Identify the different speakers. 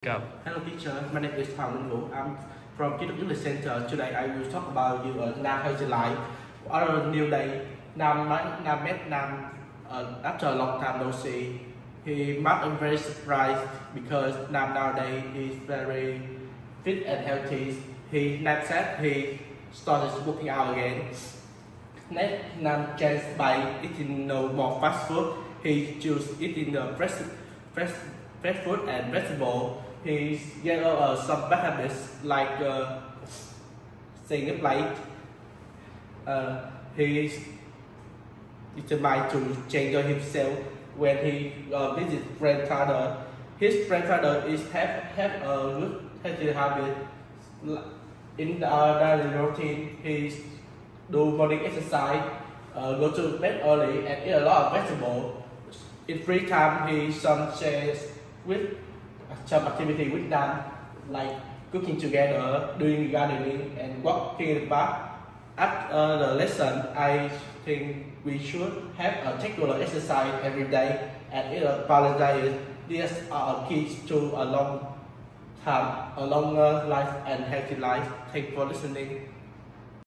Speaker 1: Go.
Speaker 2: Hello teacher, my name is Hoàng Minh Vũ. I'm from Kiến Thức English Center. Today I will talk about you Nam Healthy Life. On a new day, Nam met Nam after a long time no see. I'm very surprised because Nam nowadays is very fit and healthy. Nam said he started working out again. Next, Nam changed by eating no more fast food. He chose eating the fresh food and vegetable. He gave some bad habits like staying up late. He determined to change himself when he visit grandfather. His grandfather is have a good healthy habit. In the daily routine, he do morning exercise, go to bed early, and eat a lot of vegetable. In free time, he some shares with some activity with them, like cooking together, doing gardening, and walking in the park. After the lesson, I think we should have a regular exercise every day and eat a balanced diet. These are keys to a long time, a longer life and healthy life. Thanks for listening.